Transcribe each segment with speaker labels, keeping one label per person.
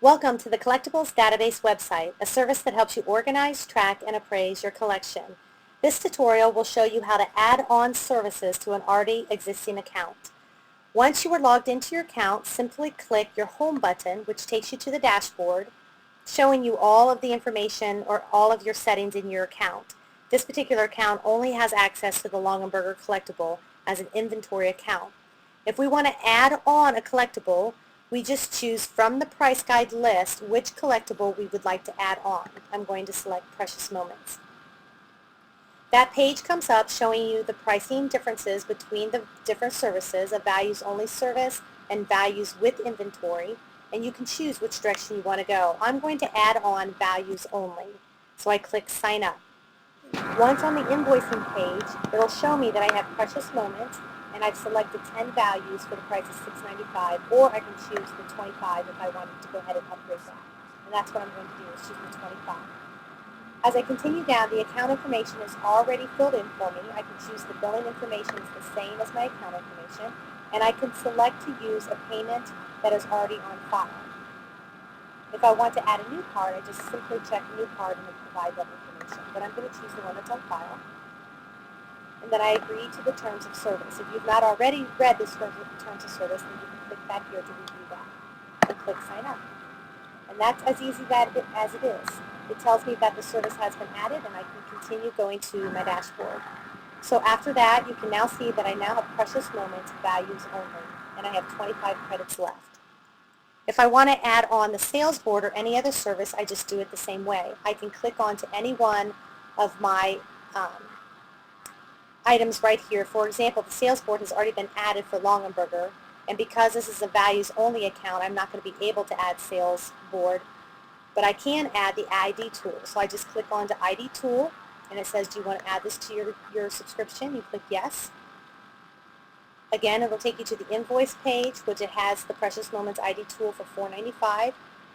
Speaker 1: Welcome to the Collectibles Database website, a service that helps you organize, track, and appraise your collection. This tutorial will show you how to add on services to an already existing account. Once you are logged into your account, simply click your Home button, which takes you to the dashboard, showing you all of the information or all of your settings in your account. This particular account only has access to the Longaberger collectible as an inventory account. If we want to add on a collectible, we just choose from the price guide list which collectible we would like to add on. I'm going to select Precious Moments. That page comes up showing you the pricing differences between the different services, a values only service and values with inventory, and you can choose which direction you want to go. I'm going to add on values only, so I click Sign Up. Once on the invoicing page, it'll show me that I have Precious Moments, and I've selected 10 values for the price of $6.95, or I can choose the 25 if I wanted to go ahead and upgrade that. And that's what I'm going to do, is choose the 25. As I continue down, the account information is already filled in for me. I can choose the billing information is the same as my account information, and I can select to use a payment that is already on file. If I want to add a new card, I just simply check New Card and then provide that information. But I'm going to choose the one that's on file. And then I agree to the terms of service. If you've not already read the terms of service, then you can click back here to review that and click Sign Up. And that's as easy as it is. It tells me that the service has been added, and I can continue going to my dashboard. So after that, you can now see that I now have Precious Moments values only, and I have 25 credits left. If I want to add on the sales board or any other service, I just do it the same way. I can click on to any one of my items right here. For example, the sales board has already been added for Longaberger, and because this is a values only account, I'm not going to be able to add sales board, but I can add the ID tool. So I just click on the ID tool, and it says, do you want to add this to your subscription? You click yes. Again, it will take you to the invoice page, which it has the Precious Moments ID tool for $4.95.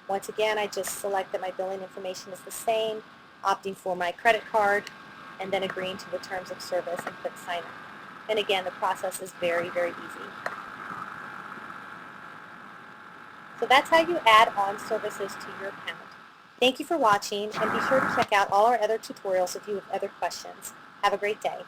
Speaker 1: Once again, I just select that my billing information is the same, opting for my credit card, and then agreeing to the terms of service and click Sign Up. And again, the process is very, very easy. So that's how you add on services to your account. Thank you for watching, and be sure to check out all our other tutorials if you have other questions. Have a great day.